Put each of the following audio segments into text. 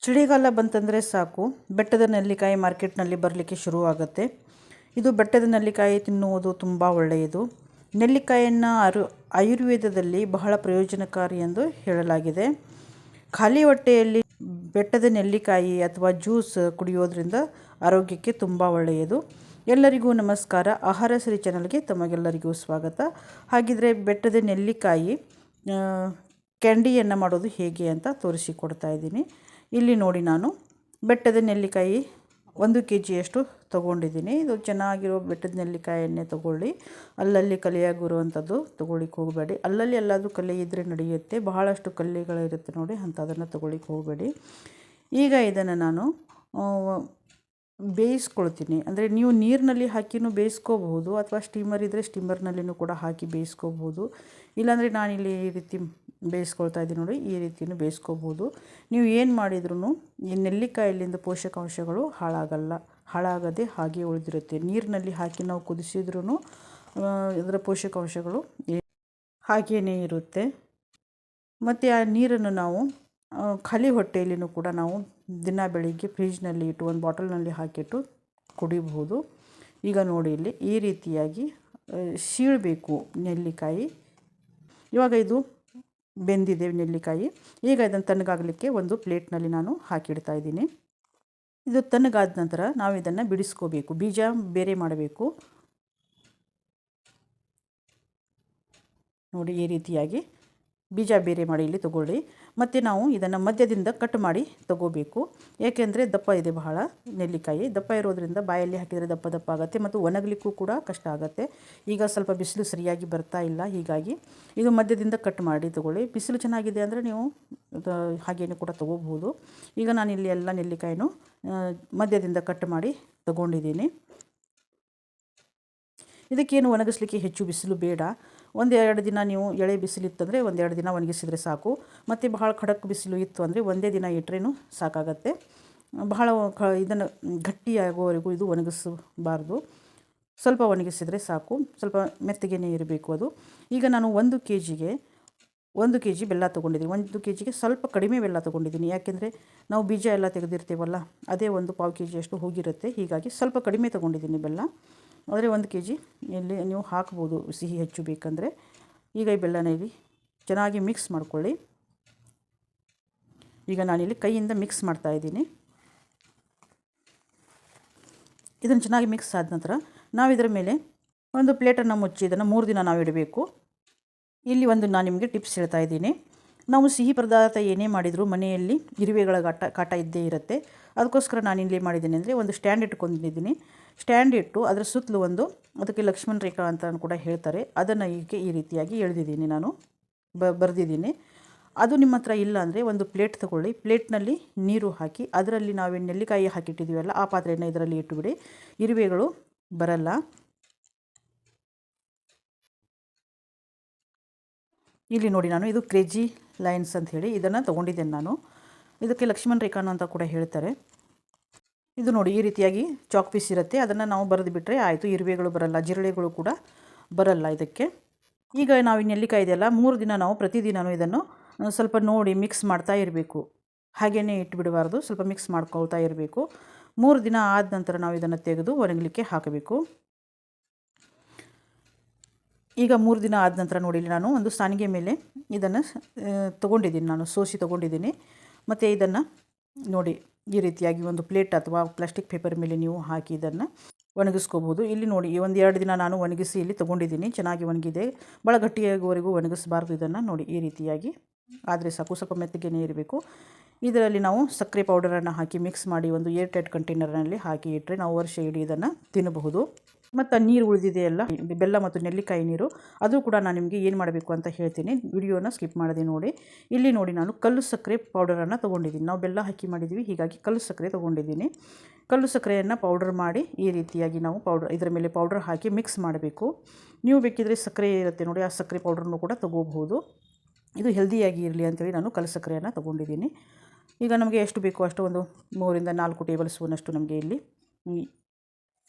ಚಳಿಗಾಲ ಬಂತಂದರೆ ಸಾಕು, ಬೆಟ್ಟದ ನೆಲ್ಲಿಕಾಯಿ ಮಾರ್ಕೆಟ್ನಲ್ಲಿ ಬರಲಿಕ್ಕೆ ಶುರುವಾಗುತ್ತೆ. ಇದು ಬೆಟ್ಟದ ನೆಲ್ಲಿಕಾಯಿ ತಿನ್ನುವುದು ತುಂಬ ಒಳ್ಳೆಯದು. ನೆಲ್ಲಿಕಾಯಿಯನ್ನು ಆಯುರ್ವೇದದಲ್ಲಿ ಬಹಳ ಪ್ರಯೋಜನಕಾರಿ ಎಂದು ಹೇಳಲಾಗಿದೆ. ಖಾಲಿ ಹೊಟ್ಟೆಯಲ್ಲಿ ಬೆಟ್ಟದ ನೆಲ್ಲಿಕಾಯಿ ಅಥವಾ ಜ್ಯೂಸ್ ಕುಡಿಯೋದ್ರಿಂದ ಆರೋಗ್ಯಕ್ಕೆ ತುಂಬ ಒಳ್ಳೆಯದು. ಎಲ್ಲರಿಗೂ ನಮಸ್ಕಾರ. ಆಹಾರ ಸಿರಿ ಚಾನಲ್ಗೆ ತಮಗೆಲ್ಲರಿಗೂ ಸ್ವಾಗತ. ಹಾಗಿದ್ರೆ ಬೆಟ್ಟದ ನೆಲ್ಲಿಕಾಯಿ ಕ್ಯಾಂಡಿಯನ್ನು ಮಾಡೋದು ಹೇಗೆ ಅಂತ ತೋರಿಸಿಕೊಡ್ತಾ ಇದ್ದೀನಿ. ಇಲ್ಲಿ ನೋಡಿ, ನಾನು ಬೆಟ್ಟದ ನೆಲ್ಲಿಕಾಯಿ 1 kgಯಷ್ಟು ತೊಗೊಂಡಿದ್ದೀನಿ. ಇದು ಚೆನ್ನಾಗಿರೋ ಬೆಟ್ಟದ ನೆಲ್ಲಿಕಾಯನ್ನೇ ತೊಗೊಳ್ಳಿ. ಅಲ್ಲಲ್ಲಿ ಕಲೆಯಾಗಿರುವಂಥದ್ದು ತೊಗೊಳ್ಳಿಕ್ಕೆ ಹೋಗಬೇಡಿ. ಅಲ್ಲಲ್ಲಿ ಎಲ್ಲಾದರೂ ಕಲೆ ಇದ್ದರೆ ನಡೆಯುತ್ತೆ, ಬಹಳಷ್ಟು ಕಲೆಗಳಿರುತ್ತೆ ನೋಡಿ, ಅಂಥದನ್ನು ತೊಗೊಳ್ಳಿಕ್ಕೆ ಹೋಗಬೇಡಿ. ಈಗ ಇದನ್ನು ನಾನು ಬೇಯಿಸ್ಕೊಳ್ತೀನಿ. ಅಂದರೆ ನೀವು ನೀರಿನಲ್ಲಿ ಹಾಕಿನೂ ಬೇಯಿಸ್ಕೋಬಹುದು, ಅಥವಾ ಸ್ಟೀಮರ್ ಇದ್ದರೆ ಸ್ಟೀಮರ್ನಲ್ಲಿನೂ ಕೂಡ ಹಾಕಿ ಬೇಯಿಸ್ಕೋಬಹುದು. ಇಲ್ಲಾಂದರೆ ನಾನಿಲ್ಲಿ ಈ ರೀತಿ ಬೇಯಿಸ್ಕೊಳ್ತಾ ಇದ್ದೀನಿ ನೋಡಿ, ಈ ರೀತಿಯೂ ಬೇಯಿಸ್ಕೋಬೋದು. ನೀವು ಏನು ಮಾಡಿದ್ರೂ ಈ ನೆಲ್ಲಿಕಾಯಲ್ಲಿಂದ ಪೋಷಕಾಂಶಗಳು ಹಾಳಾಗದೆ ಹಾಗೆ ಉಳಿದಿರುತ್ತೆ. ನೀರಿನಲ್ಲಿ ಹಾಕಿ ನಾವು ಕುದಿಸಿದ್ರೂ ಇದರ ಪೋಷಕಾಂಶಗಳು ಹಾಗೆಯೇ ಇರುತ್ತೆ. ಮತ್ತು ಆ ನೀರನ್ನು ನಾವು ಖಾಲಿ ಹೊಟ್ಟೆಯಲ್ಲಿನೂ ಕೂಡ ನಾವು ದಿನ ಬೆಳಿಗ್ಗೆ ಫ್ರಿಜ್ನಲ್ಲಿ ಇಟ್ಟು ಒಂದು ಬಾಟಲ್ನಲ್ಲಿ ಹಾಕಿಟ್ಟು ಕುಡಿಬಹುದು. ಈಗ ನೋಡಿ, ಇಲ್ಲಿ ಈ ರೀತಿಯಾಗಿ ಸೀಳಬೇಕು ನೆಲ್ಲಿಕಾಯಿ. ಇವಾಗ ಇದು ಬೆಂದಿದೆ ನೆಲ್ಲಿಕಾಯಿ. ಈಗ ಇದನ್ನು ತಣ್ಣಗಾಗಲಿಕ್ಕೆ ಒಂದು ಪ್ಲೇಟ್ನಲ್ಲಿ ನಾನು ಹಾಕಿಡ್ತಾ ಇದ್ದೀನಿ. ಇದು ತಣ್ಣಗಾದ ನಂತರ ನಾವು ಇದನ್ನು ಬಿಡಿಸ್ಕೋಬೇಕು, ಬೀಜ ಬೇರೆ ಮಾಡಬೇಕು. ನೋಡಿ, ಈ ರೀತಿಯಾಗಿ ಬೀಜ ಬೇರೆ ಮಾಡಿ ಇಲ್ಲಿ ತೊಗೊಳ್ಳಿ. ಮತ್ತು ನಾವು ಇದನ್ನು ಮಧ್ಯದಿಂದ ಕಟ್ ಮಾಡಿ ತೊಗೋಬೇಕು. ಏಕೆಂದರೆ ದಪ್ಪ ಇದೆ ಬಹಳ ನೆಲ್ಲಿಕಾಯಿ. ದಪ್ಪ ಇರೋದ್ರಿಂದ ಬಾಯಲ್ಲಿ ಹಾಕಿದರೆ ದಪ್ಪ ದಪ್ಪ ಆಗುತ್ತೆ ಮತ್ತು ಒಣಗಲಿಕ್ಕೂ ಕೂಡ ಕಷ್ಟ ಆಗುತ್ತೆ. ಈಗ ಸ್ವಲ್ಪ ಬಿಸಿಲು ಸರಿಯಾಗಿ ಬರ್ತಾ ಇಲ್ಲ, ಹೀಗಾಗಿ ಇದು ಮಧ್ಯದಿಂದ ಕಟ್ ಮಾಡಿ ತೊಗೊಳ್ಳಿ. ಬಿಸಿಲು ಚೆನ್ನಾಗಿದೆ ಅಂದರೆ ನೀವು ಹಾಗೇನೂ ಕೂಡ ತೊಗೋಬಹುದು. ಈಗ ನಾನಿಲ್ಲಿ ಎಲ್ಲ ನೆಲ್ಲಿಕಾಯಿನೂ ಮಧ್ಯದಿಂದ ಕಟ್ ಮಾಡಿ ತೊಗೊಂಡಿದ್ದೀನಿ. ಇದಕ್ಕೇನು ಒಣಗಿಸ್ಲಿಕ್ಕೆ ಹೆಚ್ಚು ಬಿಸಿಲು ಬೇಡ. 1-2 ದಿನ ನೀವು ಎಳೆ ಬಿಸಿಲಿತ್ತಂದರೆ 1-2 ದಿನ ಒಣಗಿಸಿದರೆ ಸಾಕು. ಮತ್ತು ಬಹಳ ಖಡಕ್ ಬಿಸಿಲು ಇತ್ತು ಅಂದರೆ ಒಂದೇ ದಿನ ಇಟ್ಟರೇನು ಸಾಕಾಗತ್ತೆ. ಬಹಳ ಇದನ್ನು ಗಟ್ಟಿಯಾಗುವವರೆಗೂ ಇದು ಒಣಗಿಸಬಾರ್ದು. ಸ್ವಲ್ಪ ಒಣಗಿಸಿದರೆ ಸಾಕು, ಸ್ವಲ್ಪ ಮೆತ್ತಗೇ ಇರಬೇಕು ಅದು. ಈಗ ನಾನು 1 kg ಬೆಲ್ಲ ತೊಗೊಂಡಿದ್ದೀನಿ. 1 kgಗೆ ಸ್ವಲ್ಪ ಕಡಿಮೆ ಬೆಲ್ಲ ತೊಗೊಂಡಿದ್ದೀನಿ. ಯಾಕೆಂದರೆ ನಾವು ಬೀಜ ಎಲ್ಲ ತೆಗೆದಿರ್ತೀವಲ್ಲ, ಅದೇ 1/4 kgಯಷ್ಟು ಹೋಗಿರುತ್ತೆ. ಹೀಗಾಗಿ ಸ್ವಲ್ಪ ಕಡಿಮೆ ತೊಗೊಂಡಿದ್ದೀನಿ ಬೆಲ್ಲ. ಆದರೆ 1 kg ಇಲ್ಲಿ ನೀವು ಹಾಕ್ಬೋದು ಸಿಹಿ ಹೆಚ್ಚು ಬೇಕಂದರೆ. ಈಗ ಈ ಬೆಲ್ಲನ ಇಲ್ಲಿ ಚೆನ್ನಾಗಿ ಮಿಕ್ಸ್ ಮಾಡ್ಕೊಳ್ಳಿ. ಈಗ ನಾನಿಲ್ಲಿ ಕೈಯಿಂದ ಮಿಕ್ಸ್ ಮಾಡ್ತಾ ಇದ್ದೀನಿ. ಇದನ್ನು ಚೆನ್ನಾಗಿ ಮಿಕ್ಸ್ ಆದ ನಂತರ ನಾವು ಇದರ ಮೇಲೆ ಒಂದು ಪ್ಲೇಟನ್ನು ಮುಚ್ಚಿ ಇದನ್ನು 3 ದಿನ ನಾವು ಇಡಬೇಕು. ಇಲ್ಲಿ ನಾನು ನಿಮಗೆ ಟಿಪ್ಸ್ ಹೇಳ್ತಾ ಇದ್ದೀನಿ. ನಾವು ಸಿಹಿ ಪದಾರ್ಥ ಏನೇ ಮಾಡಿದರೂ ಮನೆಯಲ್ಲಿ ಇರುವೆಗಳ ಕಾಟ ಇದ್ದೇ ಇರುತ್ತೆ. ಅದಕ್ಕೋಸ್ಕರ ನಾನಿಲ್ಲಿ ಮಾಡಿದ್ದೀನಿ ಅಂದರೆ ಒಂದು ಸ್ಟ್ಯಾಂಡ್ ಇಟ್ಕೊಂಡಿದ್ದೀನಿ. ಸ್ಟ್ಯಾಂಡ್ ಇಟ್ಟು ಅದರ ಸುತ್ತಲೂ ಅದಕ್ಕೆ ಲಕ್ಷ್ಮಣ ರೇಖಾ ಅಂತ ಕೂಡ ಹೇಳ್ತಾರೆ, ಅದನ್ನು ಈ ರೀತಿಯಾಗಿ ಎಳೆದಿದ್ದೀನಿ ನಾನು, ಬರೆದಿದ್ದೀನಿ. ಅದು ನಿಮ್ಮ ಹತ್ರ ಇಲ್ಲ ಅಂದರೆ ಒಂದು ಪ್ಲೇಟ್ ತಗೊಳ್ಳಿ. ಪ್ಲೇಟ್ನಲ್ಲಿ ನೀರು ಹಾಕಿ ಅದರಲ್ಲಿ ನಾವು ನೆಲ್ಲಿಕಾಯಿ ಹಾಕಿಟ್ಟಿದ್ದೀವಲ್ಲ ಆ ಪಾತ್ರೆಯನ್ನು ಇದರಲ್ಲಿ ಇಟ್ಟುಬಿಡಿ. ಇರುವೆಗಳು ಬರಲ್ಲ. ಇಲ್ಲಿ ನೋಡಿ, ನಾನು ಇದು ಕ್ರೇಜಿ ಲೈನ್ಸ್ ಅಂತ ಹೇಳಿ ಇದನ್ನು ತೊಗೊಂಡಿದ್ದೇನೆ ನಾನು. ಇದಕ್ಕೆ ಲಕ್ಷ್ಮಣ ರೇಖಾನು ಅಂತ ಕೂಡ ಹೇಳ್ತಾರೆ. ಇದು ನೋಡಿ, ಈ ರೀತಿಯಾಗಿ ಚಾಕ್ ಪೀಸ್ ಇರುತ್ತೆ. ಅದನ್ನು ನಾವು ಬರೆದು ಬಿಟ್ಟರೆ ಆಯಿತು, ಇರುವೆಗಳು ಬರಲ್ಲ, ಜಿರಳೆಗಳು ಕೂಡ ಬರಲ್ಲ ಇದಕ್ಕೆ. ಈಗ ನಾವು ಈ ನೆಲ್ಲಿಕಾಯಿ ಇದೆಯಲ್ಲ, 3 ದಿನ ನಾವು ಪ್ರತಿದಿನವೂ ಇದನ್ನು ಸ್ವಲ್ಪ ನೋಡಿ ಮಿಕ್ಸ್ ಮಾಡ್ತಾ ಇರಬೇಕು. ಹಾಗೆಯೇ ಇಟ್ಬಿಡಬಾರ್ದು, ಸ್ವಲ್ಪ ಮಿಕ್ಸ್ ಮಾಡ್ಕೊಳ್ತಾ ಇರಬೇಕು. 3 ದಿನ ಆದ ನಂತರ ನಾವು ಇದನ್ನು ತೆಗೆದು ಒಣಗಲಿಕ್ಕೆ ಹಾಕಬೇಕು. ಈಗ 3 ದಿನ ಆದ ನಂತರ ನೋಡಿ, ನಾನು ಒಂದು ಸಾನಿಗೆ ಮೇಲೆ ಇದನ್ನು ತೊಗೊಂಡಿದ್ದೀನಿ, ನಾನು ಸೋಸಿ ತೊಗೊಂಡಿದ್ದೀನಿ. ಮತ್ತು ಇದನ್ನು ನೋಡಿ ಈ ರೀತಿಯಾಗಿ ಒಂದು ಪ್ಲೇಟ್ ಅಥವಾ ಪ್ಲಾಸ್ಟಿಕ್ ಪೇಪರ್ ಮೇಲೆ ನೀವು ಹಾಕಿ ಇದನ್ನು ಒಣಗಿಸ್ಕೋಬೋದು. ಇಲ್ಲಿ ನೋಡಿ, 1-2 ದಿನ ನಾನು ಒಣಗಿಸಿ ಇಲ್ಲಿ ತೊಗೊಂಡಿದ್ದೀನಿ. ಚೆನ್ನಾಗಿ ಒಣಗಿದೆ. ಭಾಳ ಗಟ್ಟಿಯಾಗುವವರೆಗೂ ಒಣಗಿಸಬಾರ್ದು. ಇದನ್ನು ನೋಡಿ ಈ ರೀತಿಯಾಗಿ ಆದರೆ ಸಾಕು, ಸ್ವಲ್ಪ ಮೆತ್ತಗೇ ಇರಬೇಕು. ಇದರಲ್ಲಿ ನಾವು ಸಕ್ಕರೆ ಪೌಡರನ್ನು ಹಾಕಿ ಮಿಕ್ಸ್ ಮಾಡಿ ಒಂದು ಏರ್ ಟೈಟ್ ಕಂಟೈನರ್ನಲ್ಲಿ ಹಾಕಿ ಇಟ್ಟರೆ ನಾವು ವರ್ಷ ಇಡೀ ಇದನ್ನು ತಿನ್ನಬಹುದು. ಮತ್ತು ನೀರು ಉಳಿದಿದೆಯಲ್ಲ, ಬೆಲ್ಲ ಮತ್ತು ನೆಲ್ಲಿಕಾಯಿ ನೀರು, ಅದು ಕೂಡ ನಾನು ನಿಮಗೆ ಏನು ಮಾಡಬೇಕು ಅಂತ ಹೇಳ್ತೀನಿ. ವಿಡಿಯೋನ ಸ್ಕಿಪ್ ಮಾಡದೆ ನೋಡಿ. ಇಲ್ಲಿ ನೋಡಿ, ನಾನು ಕಲ್ಲು ಸಕ್ಕರೆ ಪೌಡರನ್ನು ತೊಗೊಂಡಿದ್ದೀನಿ. ನಾವು ಬೆಲ್ಲ ಹಾಕಿ ಮಾಡಿದ್ದೀವಿ, ಹೀಗಾಗಿ ಕಲ್ಲು ಸಕ್ಕರೆ ತೊಗೊಂಡಿದ್ದೀನಿ. ಕಲ್ಲು ಸಕ್ಕರೆಯನ್ನು ಪೌಡರ್ ಮಾಡಿ ಈ ರೀತಿಯಾಗಿ ನಾವು ಇದರ ಮೇಲೆ ಪೌಡರ್ ಹಾಕಿ ಮಿಕ್ಸ್ ಮಾಡಬೇಕು. ನೀವು ಬೇಕಿದ್ರೆ ಸಕ್ಕರೆ ಇರುತ್ತೆ ನೋಡಿ, ಆ ಸಕ್ಕರೆ ಪೌಡ್ರನ್ನು ಕೂಡ ತೊಗೋಬಹುದು. ಇದು ಹೆಲ್ದಿಯಾಗಿ ಇರಲಿ ಅಂತೇಳಿ ನಾನು ಕಲ್ಲು ಸಕ್ಕರೆಯನ್ನು ತೊಗೊಂಡಿದ್ದೀನಿ. ಈಗ ನಮಗೆ ಎಷ್ಟು ಬೇಕೋ ಅಷ್ಟು ಒಂದು 3-4 ಟೇಬಲ್ ಸ್ಪೂನಷ್ಟು ನಮಗೆ ಇಲ್ಲಿ,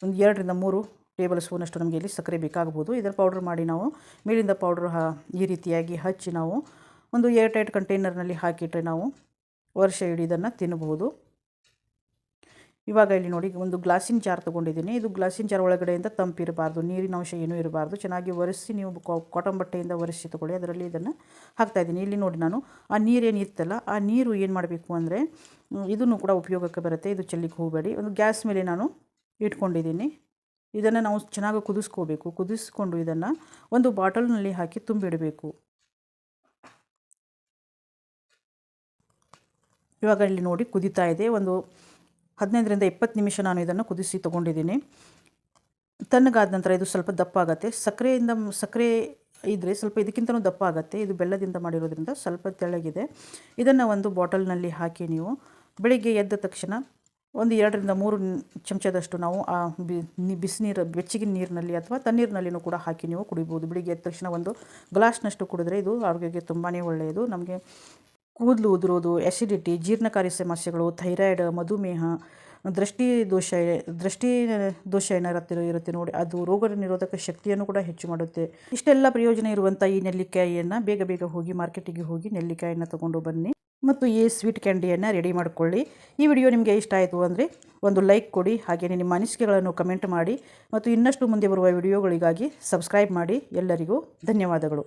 ಒಂದು 2-3 ಟೇಬಲ್ ಸ್ಪೂನಷ್ಟು ನಮಗೆ ಇಲ್ಲಿ ಸಕ್ಕರೆ ಬೇಕಾಗಬಹುದು. ಇದರ ಪೌಡ್ರ್ ಮಾಡಿ ನಾವು ಮೇಲಿಂದ ಪೌಡ್ರ್ ಈ ರೀತಿಯಾಗಿ ಹಚ್ಚಿ ನಾವು ಒಂದು ಏರ್ ಟೈಟ್ ಕಂಟೈನರ್ನಲ್ಲಿ ಹಾಕಿಟ್ರೆ ನಾವು ವರ್ಷ ಇಡೀ ಇದನ್ನು ತಿನ್ನಬಹುದು. ಇವಾಗ ಇಲ್ಲಿ ನೋಡಿ ಒಂದು ಗ್ಲಾಸಿನ ಜಾರ್ ತೊಗೊಂಡಿದ್ದೀನಿ. ಇದು ಗ್ಲಾಸಿನ ಜಾರ್ ಒಳಗಡೆಯಿಂದ ತಂಪಿರಬಾರ್ದು, ನೀರಿನ ಅಂಶ ಏನೂ ಇರಬಾರ್ದು. ಚೆನ್ನಾಗಿ ಒರೆಸಿ ನೀವು ಕಾಟನ್ ಬಟ್ಟೆಯಿಂದ ಒರೆಸಿ ತೊಗೊಳ್ಳಿ. ಅದರಲ್ಲಿ ಇದನ್ನು ಹಾಕ್ತಾಯಿದ್ದೀನಿ. ಇಲ್ಲಿ ನೋಡಿ ನಾನು ಆ ನೀರೇನು ಇತ್ತಲ್ಲ, ಆ ನೀರು ಏನು ಮಾಡಬೇಕು ಅಂದರೆ ಇದನ್ನು ಕೂಡ ಉಪಯೋಗಕ್ಕೆ ಬರುತ್ತೆ. ಇದು ಚೆಲ್ಲಿಕ್ಕೆ ಹೋಗಬೇಡಿ. ಒಂದು ಗ್ಯಾಸ್ ಮೇಲೆ ನಾನು ಇಟ್ಕೊಂಡಿದ್ದೀನಿ. ಇದನ್ನು ನಾವು ಚೆನ್ನಾಗಿ ಕುದಿಸ್ಕೋಬೇಕು. ಕುದಿಸ್ಕೊಂಡು ಇದನ್ನು ಒಂದು ಬಾಟಲ್ನಲ್ಲಿ ಹಾಕಿ ತುಂಬಿಡಬೇಕು. ಇವಾಗ ಇಲ್ಲಿ ನೋಡಿ ಕುದೀತಾ ಇದೆ. ಒಂದು 15ರಿಂದ 20 ನಿಮಿಷ ನಾನು ಇದನ್ನು ಕುದಿಸಿ ತೊಗೊಂಡಿದ್ದೀನಿ. ತಣ್ಣಗಾದ ನಂತರ ಇದು ಸ್ವಲ್ಪ ದಪ್ಪ ಆಗುತ್ತೆ. ಸಕ್ಕರೆ ಇದ್ದರೆ ಸ್ವಲ್ಪ ಇದಕ್ಕಿಂತಲೂ ದಪ್ಪ ಆಗುತ್ತೆ. ಇದು ಬೆಲ್ಲದಿಂದ ಮಾಡಿರೋದ್ರಿಂದ ಸ್ವಲ್ಪ ತೆಳ್ಳಗಿದೆ. ಇದನ್ನು ಒಂದು ಬಾಟಲ್ನಲ್ಲಿ ಹಾಕಿ ನೀವು ಬೆಳಿಗ್ಗೆ ಎದ್ದ ತಕ್ಷಣ ಒಂದು 2ರಿಂದ 3 ಚಮಚದಷ್ಟು ನಾವು ಆ ಬಿಸಿನೀರು ಬೆಚ್ಚಗಿನ ನೀರಿನಲ್ಲಿ ಅಥವಾ ತಣ್ಣೀರಿನಲ್ಲಿನೂ ಕೂಡ ಹಾಕಿ ನೀವು ಕುಡಿಬೋದು. ಬೆಳಿಗ್ಗೆ ಎದ್ದ ತಕ್ಷಣ ಒಂದು ಗ್ಲಾಸ್ನಷ್ಟು ಕುಡಿದ್ರೆ ಇದು ಆರೋಗ್ಯಕ್ಕೆ ತುಂಬಾ ಒಳ್ಳೆಯದು. ನಮಗೆ ಕೂದಲು ಉದುರೋದು, ಆ್ಯಸಿಡಿಟಿ, ಜೀರ್ಣಕಾರಿ ಸಮಸ್ಯೆಗಳು, ಥೈರಾಯ್ಡ್, ಮಧುಮೇಹ, ದೃಷ್ಟಿ ದೋಷ ಏನಾರು ಇರುತ್ತೆ ನೋಡಿ, ಅದು ರೋಗ ನಿರೋಧಕ ಶಕ್ತಿಯನ್ನು ಕೂಡ ಹೆಚ್ಚು ಮಾಡುತ್ತೆ. ಇಷ್ಟೆಲ್ಲ ಪ್ರಯೋಜನ ಇರುವಂಥ ಈ ನೆಲ್ಲಿಕಾಯಿಯನ್ನು ಬೇಗ ಹೋಗಿ ಮಾರ್ಕೆಟಿಗೆ ಹೋಗಿ ನೆಲ್ಲಿಕಾಯಿಯನ್ನು ತೊಗೊಂಡು ಬನ್ನಿ ಮತ್ತು ಈ ಸ್ವೀಟ್ ಕ್ಯಾಂಡಿಯನ್ನು ರೆಡಿ ಮಾಡಿಕೊಳ್ಳಿ. ಈ ವಿಡಿಯೋ ನಿಮಗೆ ಇಷ್ಟ ಆಯಿತು ಅಂದರೆ ಒಂದು ಲೈಕ್ ಕೊಡಿ. ಹಾಗೆಯೇ ನಿಮ್ಮ ಅನಿಸಿಕೆಗಳನ್ನು ಕಮೆಂಟ್ ಮಾಡಿ ಮತ್ತು ಇನ್ನಷ್ಟು ಮುಂದೆ ಬರುವ ವಿಡಿಯೋಗಳಿಗಾಗಿ ಸಬ್ಸ್ಕ್ರೈಬ್ ಮಾಡಿ. ಎಲ್ಲರಿಗೂ ಧನ್ಯವಾದಗಳು.